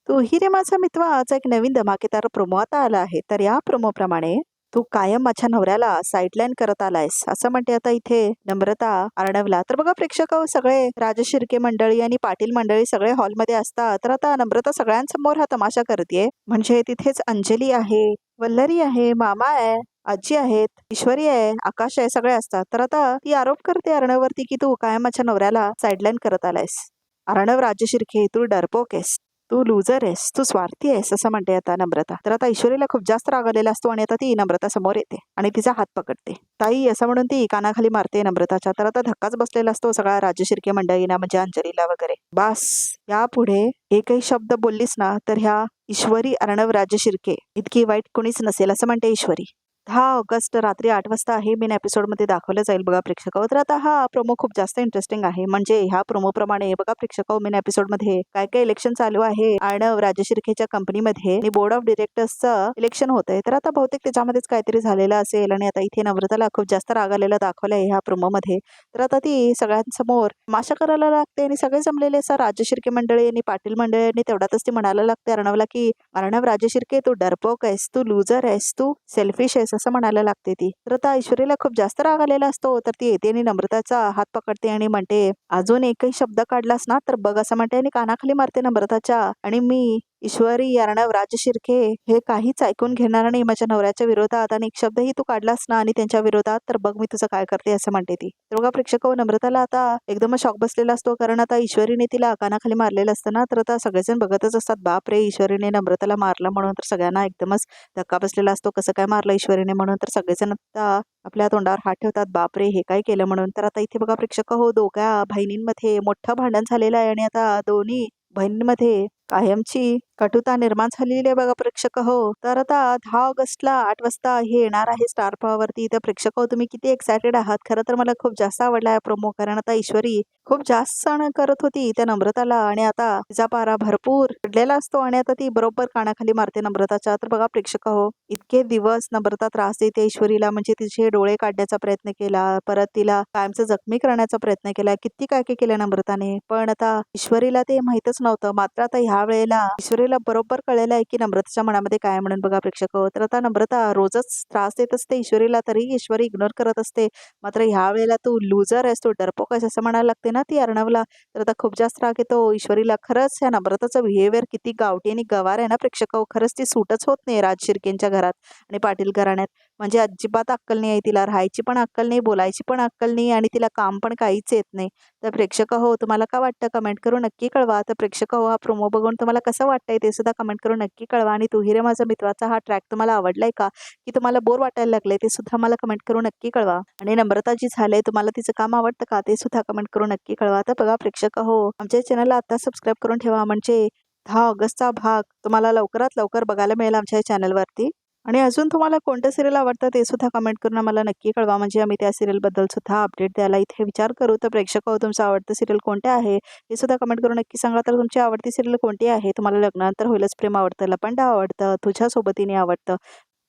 तू ही रे माझा मित्राचा एक नवीन धमाकेदार प्रोमो आता आला आहे. तर या प्रोमो प्रमाणे तू कायम माझ्या नवऱ्याला साईडलाईन करत आलायस असं म्हणते आता इथे नम्रता अर्णवला. तर बघा प्रेक्षक सगळे राजशिर्के मंडळी आणि पाटील मंडळी सगळे हॉलमध्ये असतात. तर आता नम्रता सगळ्यांसमोर हा तमाशा करते. म्हणजे तिथेच अंजली आहे, वल्लरी आहे, मामा आहे, आजी आहेत, ईश्वरी आहे, आकाश आहे, सगळे असतात. तर आता ती आरोप करते अर्णववरती की तू कायम माझ्या नवऱ्याला साईडलाईन करत आलायस. अर्णव राजशिर्के तू डरपोक आहेस, तू लुजर आहेस, तू स्वार्थी आहेस असं म्हणते आता नम्रता. तर आता ईश्वरीला खूप जास्त राग आलेला असतो आणि आता ती नम्रता समोर येते आणि तिचा हात पकडते. ताई असं म्हणून ती कानाखाली मारते नम्रताच्या. तर आता धक्काच बसलेला असतो सगळ्या राजशिर्के मंडळींना, म्हणजे अंजलीला वगैरे. बास, यापुढे एकही शब्द बोललीस ना तर ह्या ईश्वरी अर्णव राजशिर्के इतकी वाईट कोणीच नसेल असं म्हणते ईश्वरी. 10 ऑगस्ट रात्री 8 वाजता हे मेन एपिसोडमध्ये दाखवलं जाईल बघा प्रेक्षक. तर आता हा प्रोमो खूप जास्त इंटरेस्टिंग आहे. म्हणजे ह्या प्रोमो प्रमाणे बघा प्रेक्षक, मेन एपिसोडमध्ये काय काय इलेक्शन चालू आहे अर्णव राजशिर्केच्या कंपनीमध्ये आणि बोर्ड ऑफ डिरेक्टर्सचं इलेक्शन होत आहे. तर आता बहुतेक त्याच्यामध्येच काहीतरी झालेलं असेल आणि आता इथे नम्रताला खूप जास्त राग आलेला दाखवलाय ह्या प्रोमो मध्ये. तर आता ती सगळ्यांसमोर तमाशा करायला लागते आणि सगळे जमलेले असं राजशिर्के मंडळी आणि पाटील मंडळी आणि तेवढ्यातच ती म्हणायला लागते अर्णवला की अर्णव राजशिर्के तू डरपोक आहेस, तू लुजर आहेस, तू सेल्फिश आहेस असं म्हणायला लागते ती. तर आता ऐश्वर्याला खूप जास्त राग आलेला असतो. तर ती येते आणि नम्रताचा हात पकडते आणि म्हणते अजून एकही शब्द काढलास ना तर बघ असं म्हणते आणि कानाखाली मारते नम्रताच्या. आणि मी ईश्वरी अर्णव राजशिर्के हे काहीच ऐकून घेणार नाही माझ्या नवऱ्याच्या विरोधात, आणि एक शब्दही तू काढलास ना आणि त्यांच्या विरोधात तर बघ मी तुझं काय करते असं म्हणते ती. तर बघा प्रेक्षक, नम्रताला आता एकदम शॉक बसलेला असतो, कारण आता ईश्वरीने तिला कानाखाली मारलेलं असतं ना. तर आता सगळेजण बघतच असतात, बाप रे ईश्वरीने नम्रताला मारलं म्हणून. तर सगळ्यांना एकदमच धक्का बसलेला असतो, कसं काय मारलं ईश्वरीने म्हणून. तर सगळेजण आता आपल्या तोंडावर हात ठेवतात, बापरे हे काय केलं म्हणून. तर आता इथे बघा प्रेक्षक, दोघ्या बहिणींमध्ये मोठं भांडण झालेलं आहे आणि आता दोन्ही बहिणींमध्ये कायमची कटुता निर्माण झालेली आहे बघा प्रेक्षक. तर आता 10 ऑगस्टला 8 वाजता हे येणार आहे स्टार वरती. तर प्रेक्षक तुम्ही किती एक्सायटेड आहात? खरं तर मला खूप जास्त आवडला आहे प्रोमो, कारण आता ईश्वरी खूप जास्त सण करत होती त्या नम्रताला आणि आता तिचा पारा भरपूर चढलेला असतो आणि आता ती बरोबर कानाखाली मारते नम्रताच्या. तर बघा प्रेक्षक, इतके दिवस नम्रता त्रास देते ईश्वरीला, म्हणजे तिचे डोळे काढण्याचा प्रयत्न केला, परत तिला कायमचं जखमी करण्याचा प्रयत्न केला, किती काय काय केलं नम्रताने. पण आता ईश्वरीला ते माहितच नव्हतं. मात्र आता ह्या वेळेला ईश्वरीला बरोबर कळलेलं आहे की नम्रताच्या मनामध्ये काय म्हणून बघा प्रेक्षक. तर आता नम्रता रोजच त्रास देत असते ईश्वरीला, तरी ईश्वरी इग्नोर करत असते. मात्र ह्या वेळेला तू लुजर आहेस, तू डरपोक आहेस असं म्हणायला लागते ना ती अर्णवला. तर आता खूप जास्त राग येतो ईश्वरीला. खरंच ह्या नम्रताचं बिहेवियर किती गावठी आणि गवार आहे ना प्रेक्षक. खरंच ती सूटच होत नाही राजशिर्केंच्या घरात आणि पाटील घराण्यात. म्हणजे अजिबात अक्कल नाही आहे तिला, राहायची पण अक्कल नाही, बोलायची पण अक्कल नाही आणि तिला काम पण काहीच येत नाही. तर प्रेक्षक तुम्हाला काय वाटतं कमेंट करून नक्की कळवा. तर प्रेक्षक हा प्रोमो बघून तुम्हाला कसं वाटतंय ते सुद्धा कमेंट करून नक्की कळवा. आणि तू ही रे माझा मित्राचा हा ट्रॅक तुम्हाला आवडलाय का, की तुम्हाला बोर वाटायला लागलंय ते सुद्धा मला कमेंट करून नक्की कळवा. आणि नम्रता जी झालंय तुम्हाला तिचं काम आवडतं का ते सुद्धा कमेंट करून नक्की कळवा. तर बघा प्रेक्षक आमच्या चॅनलला आता सबस्क्राईब करून ठेवा, म्हणजे 10 ऑगस्टचा भाग तुम्हाला लवकरात लवकर बघायला मिळेल आमच्या चॅनलवरती. आणि अजून तुम्हाला कोणतं सिरियल आवडतं ते सुद्धा कमेंट करून आम्हाला नक्की कळवा, म्हणजे आम्ही त्या सिरियलबद्दल सुद्धा अपडेट द्यायला इथे विचार करू. तर प्रेक्षक तुमचं आवडतं सिरियल कोणते आहे हे सुद्धा कमेंट करून नक्की सांगा. तर तुमची आवडती सिरियल कोणती आहे? तुम्हाला लग्नानंतर होईलच प्रेम आवडतं, लपंडा आवडतं, तुझ्या सोबतीने आवडतं,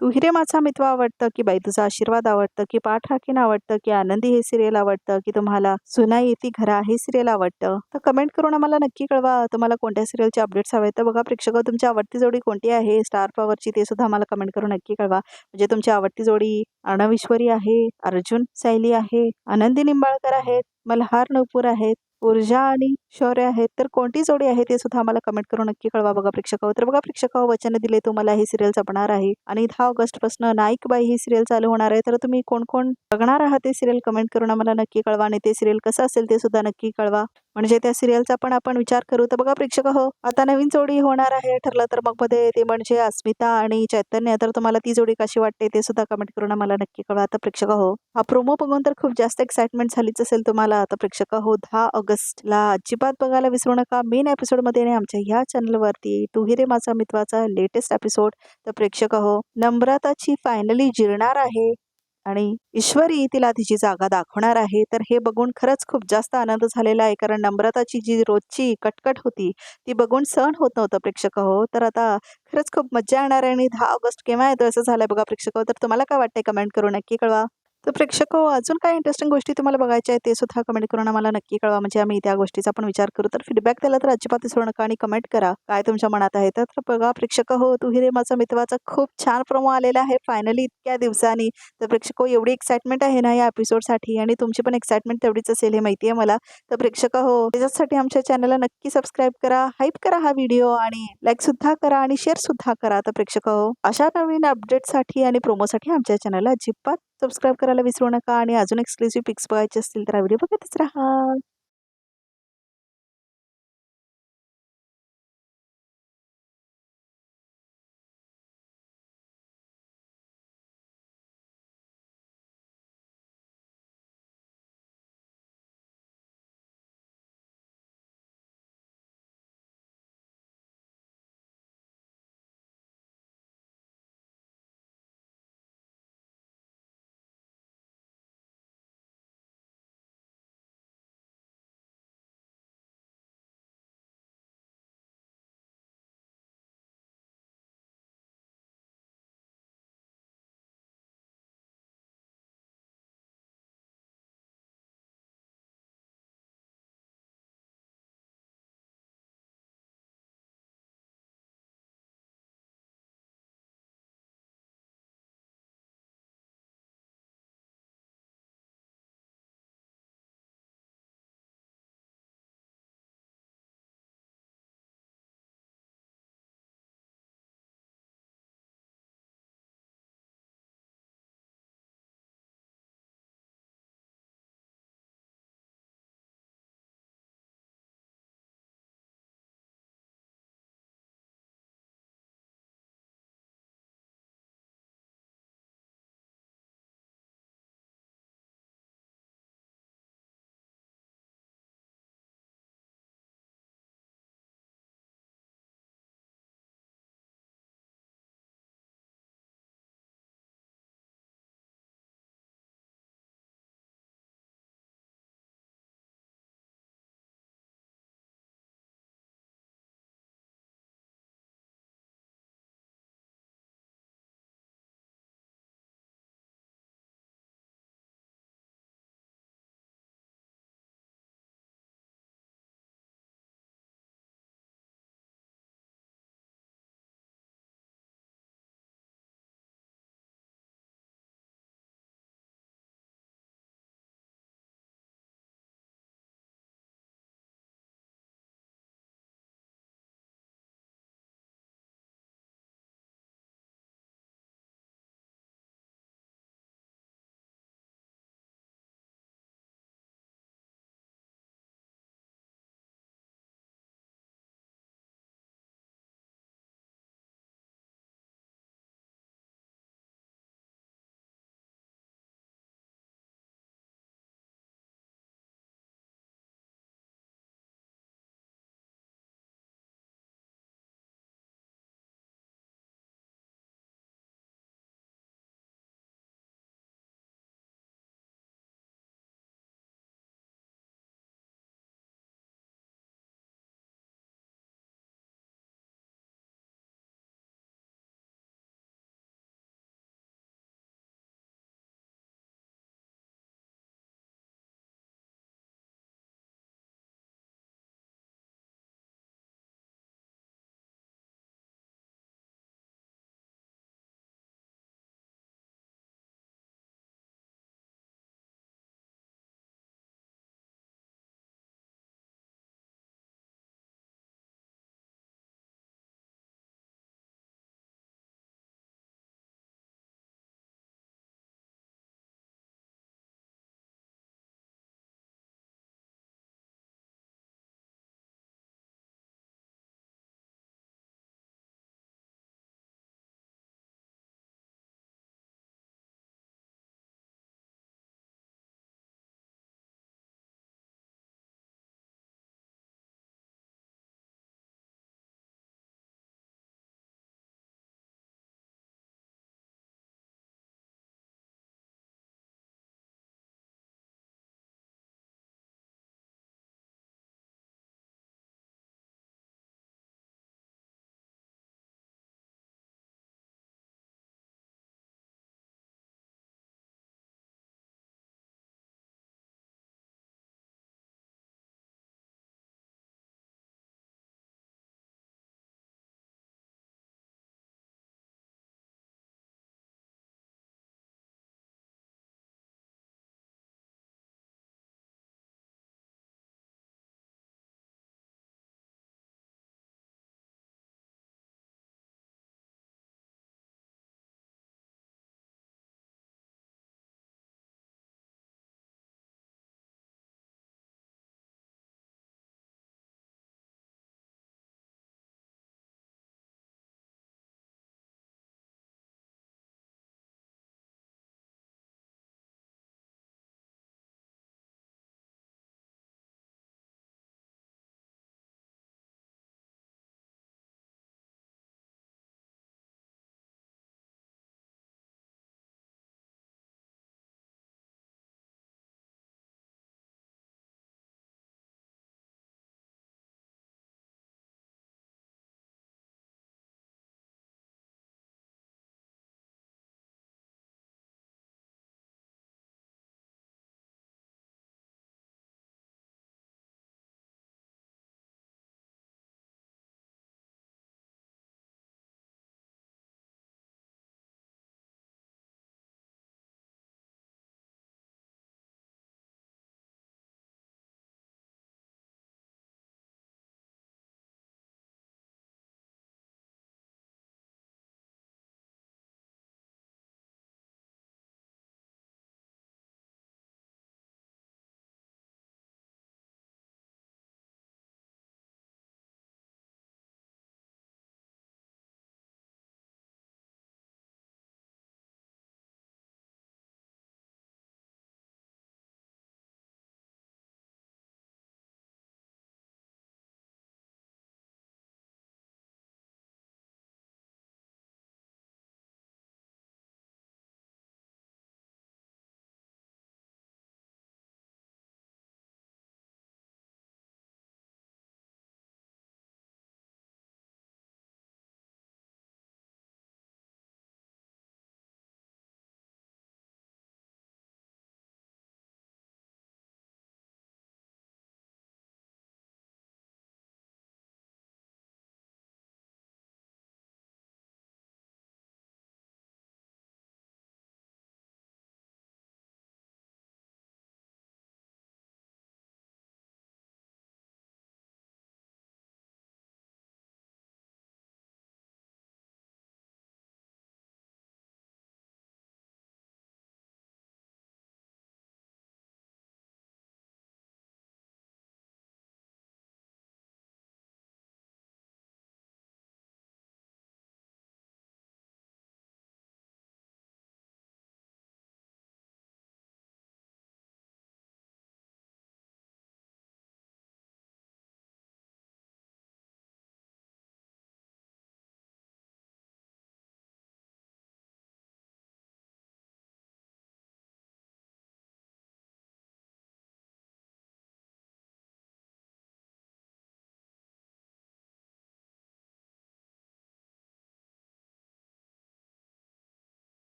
तू हिरे माझा मित्र आवडतं, की बाई तुझा आशीर्वाद आवडतं, की पाठ राखीन आवडतं, की आनंदी हे सिरियल आवडतं, की तुम्हाला सुना येती घरा हे सिरियल आवडतं? तर कमेंट करून आम्हाला नक्की कळवा तुम्हाला कोणत्या सिरियलचे अपडेट्स हवे. तर बघा प्रेक्षक, तुमची आवडती जोडी कोणती आहे स्टार पॉवरची ते सुद्धा आम्हाला कमेंट करून नक्की कळवा. म्हणजे तुमची आवडती जोडी अर्णव ईश्वरी आहे, अर्जुन सायली आहे, आनंदी निंबाळकर आहेत, मल्हार नूपूर आहेत, ऊर्जा आणि शौर्य आहेत. तर कोणती जोडी आहे ते सुद्धा आम्हाला कमेंट करून नक्की कळवा बघा प्रेक्षक. तर बघा प्रेक्षक, वचन दिले तुम्हाला ही सिरियल जपणार आहे आणि 10 ऑगस्ट पासून नाईक बाई ही सिरियल चालू होणार आहे. तर तुम्ही कोण कोण बघणार आहात ते सिरियल कमेंट करून आम्हाला नक्की कळवा आणि ते सिरियल कसं असेल ते सुद्धा नक्की कळवा, म्हणजे त्या सिरियलचा पण आपण विचार करू. तर बघा प्रेक्षक, आता नवीन जोडी होणार आहे ठरलं तर मग मध्ये ते म्हणजे अस्मिता आणि चैतन्य. तर तुम्हाला ती जोडी कशी वाटते ते सुद्धा कमेंट करून आम्हाला नक्की कळवा. तर प्रेक्षक हा प्रोमो बघून तर खूप जास्त एक्साइटमेंट झालीच असेल तुम्हाला. तर प्रेक्षक 10 ऑगस्टला अजिबात बघायला विसरू नका मेन एपिसोडमध्ये आणि आमच्या ह्या चॅनलवरती तू ही रे माझा मित्राचा लेटेस्ट एपिसोड. तर प्रेक्षक नम्रताची फायनली जिरणार आहे आणि ईश्वरी तिला तिची जागा दाखवणार आहे. तर हे बघून खरंच खूप जास्त आनंद झालेला आहे, कारण नम्रताची जी रोजची कटकट होती ती बघून सहन होत नव्हतं प्रेक्षक. तर आता खरंच खूप मज्जा येणार आहे आणि 10 ऑगस्ट केव्हा येतो असं झालंय बघा प्रेक्षक. तर तुम्हाला काय वाटतंय कमेंट करून नक्की कळवा. तर प्रेक्षक हो, अजून काय इंटरेस्टिंग गोष्टी तुम्हाला बघायच्या आहेत ते सुद्धा कमेंट करून आम्हाला नक्की कळवा, म्हणजे आम्ही त्या गोष्टीचा पण विचार करू. तर फीडबॅक दिला तर अजिबात विसरू नका आणि कमेंट करा काय तुमच्या मनात आहे. तर बघा प्रेक्षक हो, तू ही रे माझा मितवाचा खूप छान प्रोमो आलेला आहे फायनली इतक्या दिवसांनी. तर प्रेक्षक हो, एवढी एक्साइटमेंट आहे ना या एपिसोडसाठी आणि तुमची पण एक्साइटमेंट तेवढीच असेल हे माहिती आहे मला. तर प्रेक्षक हो, त्याच्यासाठी आमच्या चॅनलला नक्की सबस्क्राईब करा, हाईप करा हा व्हिडिओ आणि लाईक सुद्धा करा आणि शेअर सुद्धा करा. तर प्रेक्षक हो, अशा नवीन अपडेटसाठी आणि प्रोमोसाठी आमच्या चॅनलला अजिबात सबस्क्राईब करायला विसरू नका आणि अजून एक्सक्लुसिव्ह पिक्स बघायचे असतील तर हा व्हिडिओ बघतच राहा.